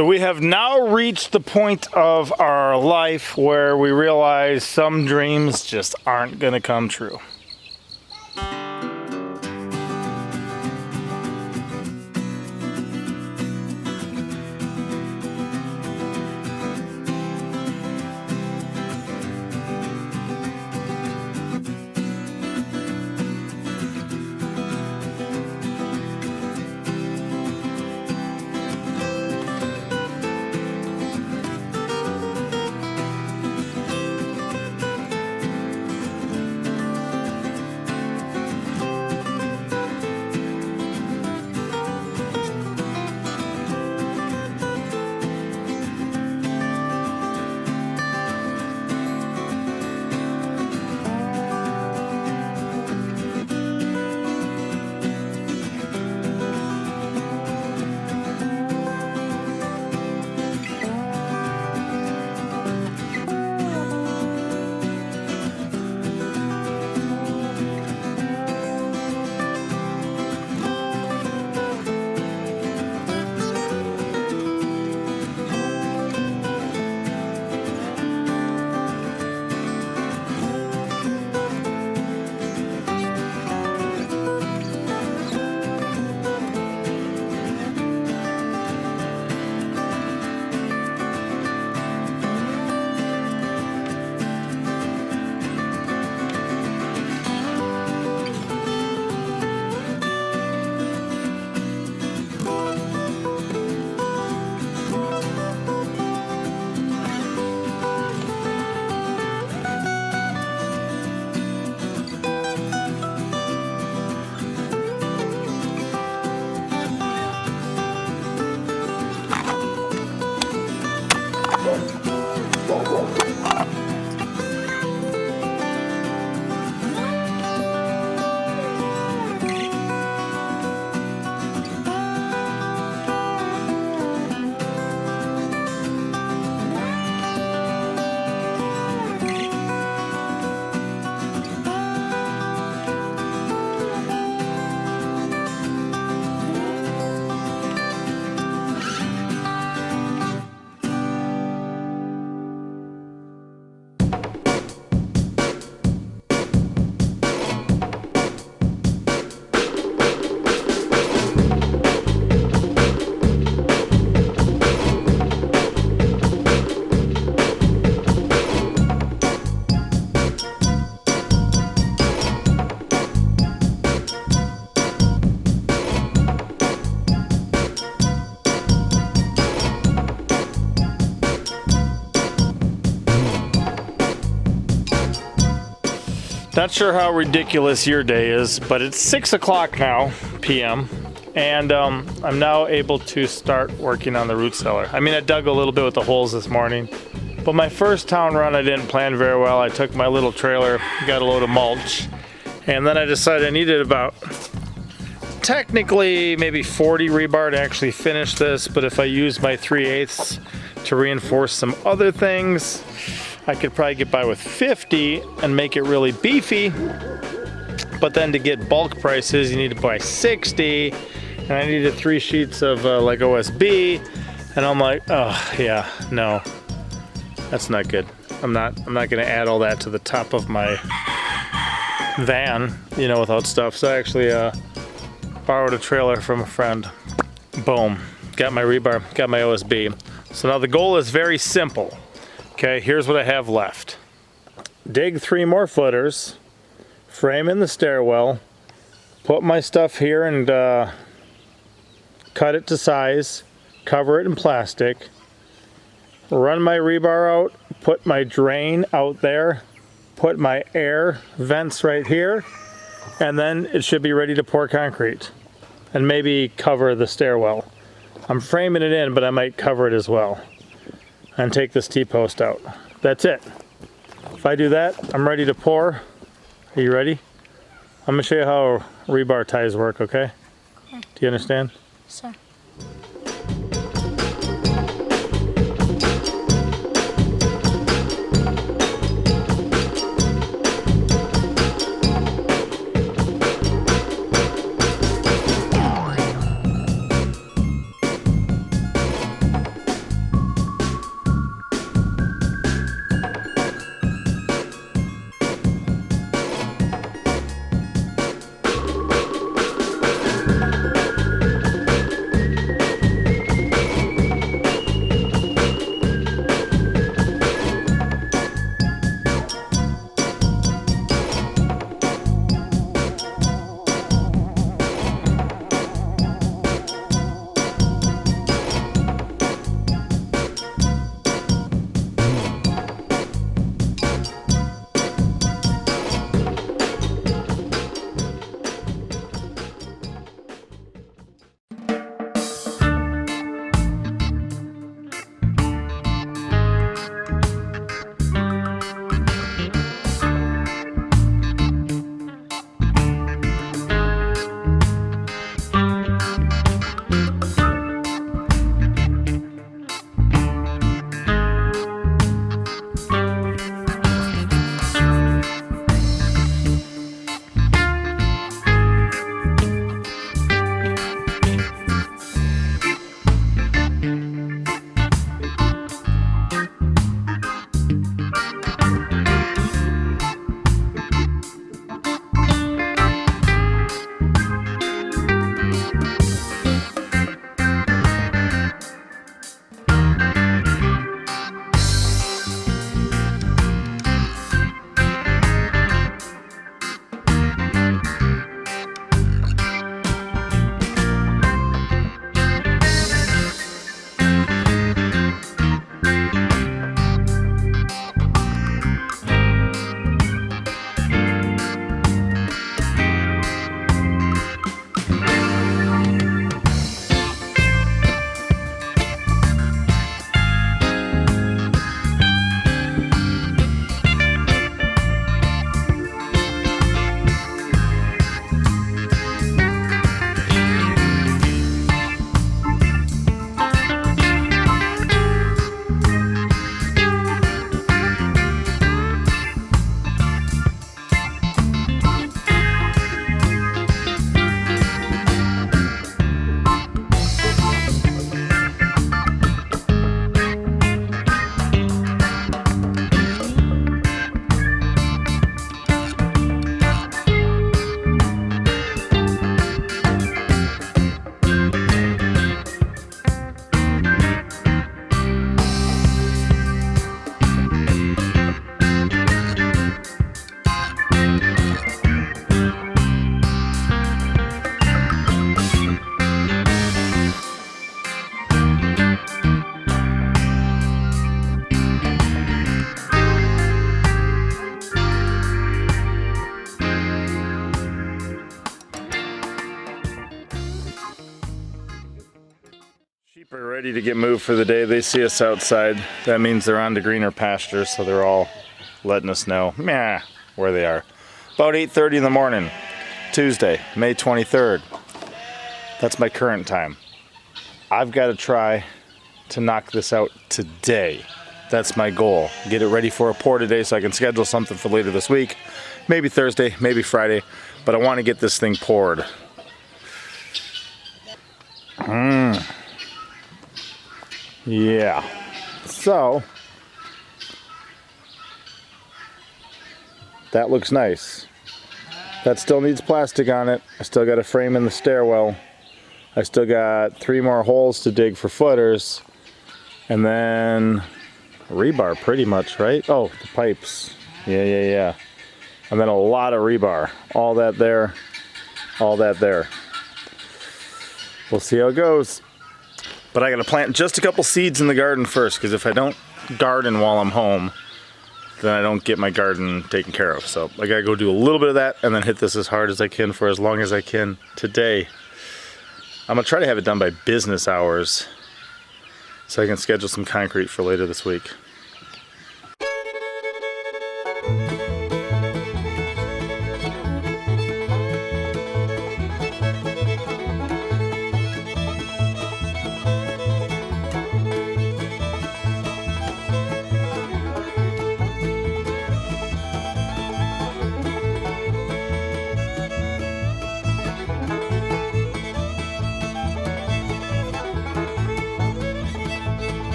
So we have now reached the point of our life where we realize some dreams just aren't going to come true. Not sure how ridiculous your day is, but it's 6 o'clock now, p.m., and I'm now able to start working on the root cellar. I mean, I dug a little bit with the holes this morning, but my first town run I didn't plan very well. I took my little trailer, got a load of mulch, and then I decided I needed about, technically, maybe 40 rebar to actually finish this, but if I use my 3/8 to reinforce some other things, I could probably get by with 50 and make it really beefy, but then to get bulk prices you need to buy 60, and I needed 3 sheets of like OSB, and I'm like, oh yeah, no, that's not good. I'm not gonna add all that to the top of my van, you know, without stuff. So I actually borrowed a trailer from a friend. Boom, got my rebar, got my OSB. So now the goal is very simple. Okay, here's what I have left. Dig 3 more footers, frame in the stairwell, put my stuff here and cut it to size, cover it in plastic, run my rebar out, put my drain out there, put my air vents right here, and then it should be ready to pour concrete and maybe cover the stairwell. I'm framing it in, but I might cover it as well. And take this T-post out. That's it. If I do that, I'm ready to pour. Are you ready? I'm gonna show you how rebar ties work, okay? Do you understand? Sure. Sheep are ready to get moved for the day. They see us outside. That means they're on to greener pastures, so they're all letting us know where they are. About 8:30 in the morning, Tuesday, May 23rd. That's my current time. I've got to try to knock this out today. That's my goal. Get it ready for a pour today so I can schedule something for later this week. Maybe Thursday, maybe Friday, but I want to get this thing poured. Yeah. So, that looks nice. That still needs plastic on it. I still got a frame in the stairwell. I still got 3 more holes to dig for footers. And then rebar pretty much, right? Oh, the pipes. Yeah. And then a lot of rebar. All that there. All that there. We'll see how it goes. But I gotta plant just a couple seeds in the garden first, because if I don't garden while I'm home, then I don't get my garden taken care of. So I gotta go do a little bit of that and then hit this as hard as I can for as long as I can today. I'm gonna try to have it done by business hours so I can schedule some concrete for later this week.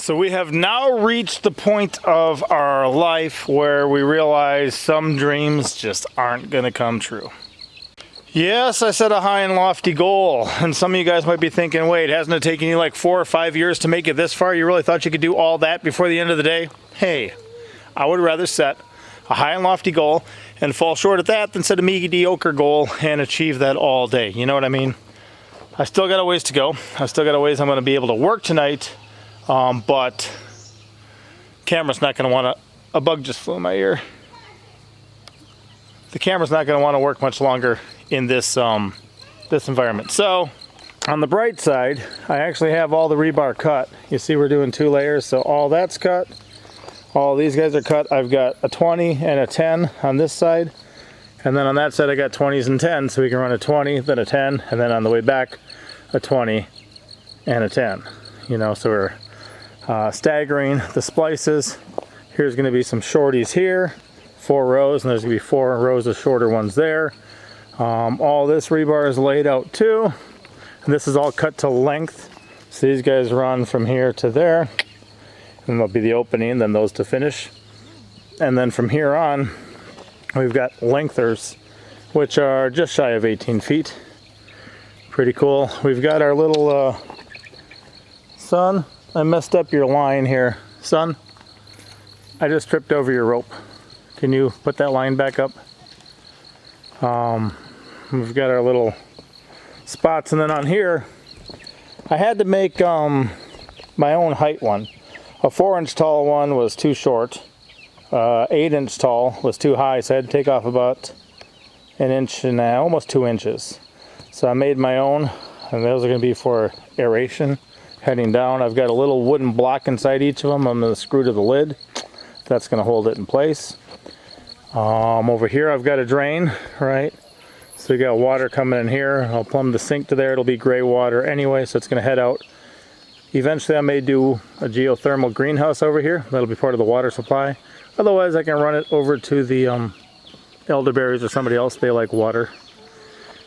So we have now reached the point of our life where we realize some dreams just aren't going to come true. Yes, I set a high and lofty goal, and some of you guys might be thinking, wait, hasn't it taken you like 4 or 5 years to make it this far? You really thought you could do all that before the end of the day? Hey, I would rather set a high and lofty goal and fall short at that than set a mediocre goal and achieve that all day. You know what I mean? I still got a ways to go. I still got a ways I'm going to be able to work tonight, but camera's not going to want to... A bug just flew in my ear. The camera's not going to want to work much longer in this this environment. So on the bright side, I actually have all the rebar cut. You see we're doing 2 layers, so all that's cut. All these guys are cut. I've got a 20 and a 10 on this side, and then on that side I got 20s and 10s, so we can run a 20, then a 10, and then on the way back a 20 and a 10. You know, so we're staggering the splices. Here's going to be some shorties here, 4 rows, and there's going to be 4 rows of shorter ones there. All this rebar is laid out too, and this is all cut to length. So these guys run from here to there, and there'll be the opening, then those to finish. And then from here on, we've got lengthers, which are just shy of 18 feet. Pretty cool. We've got our little, son, I messed up your line here. Son, I just tripped over your rope. Can you put that line back up? We've got our little spots, and then on here I had to make my own height one. A 4-inch tall one was too short. 8-inch tall was too high, so I had to take off about 1 inch and almost 2 inches. So I made my own, and those are going to be for aeration heading down. I've got a little wooden block inside each of them. I'm going to screw to the lid. That's going to hold it in place. Over here I've got a drain, right? So we got water coming in here. I'll plumb the sink to there. It'll be gray water anyway, so it's going to head out. Eventually I may do a geothermal greenhouse over here. That'll be part of the water supply. Otherwise I can run it over to the elderberries or somebody else. They like water.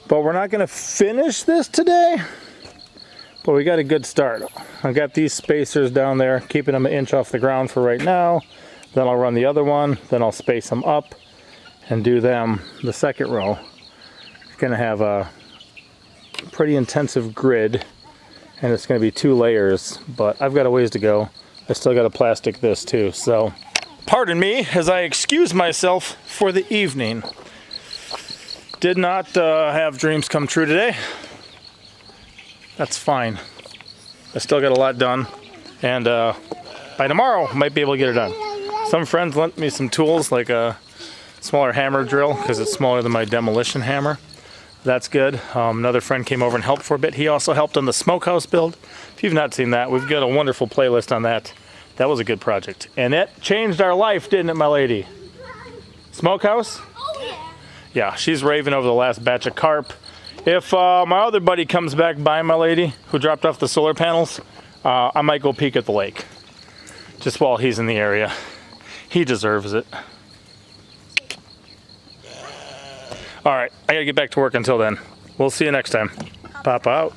But we're not going to finish this today. But we got a good start. I've got these spacers down there, keeping them 1 inch off the ground for right now. Then I'll run the other one. Then I'll space them up and do them the second row. It's going to have a pretty intensive grid, and it's going to be 2 layers, but I've got a ways to go. I still got to plastic this too, so pardon me as I excuse myself for the evening. Did not have dreams come true today. That's fine. I still got a lot done, and by tomorrow I might be able to get it done. Some friends lent me some tools, like a smaller hammer drill, because it's smaller than my demolition hammer. That's good. Another friend came over and helped for a bit. He also helped on the smokehouse build. If you've not seen that, we've got a wonderful playlist on that. That was a good project. And it changed our life, didn't it, my lady? Smokehouse? Oh, yeah. Yeah, she's raving over the last batch of carp. If my other buddy comes back by, my lady, who dropped off the solar panels, I might go peek at the lake. Just while he's in the area. He deserves it. All right, I gotta get back to work until then. We'll see you next time. Pop out.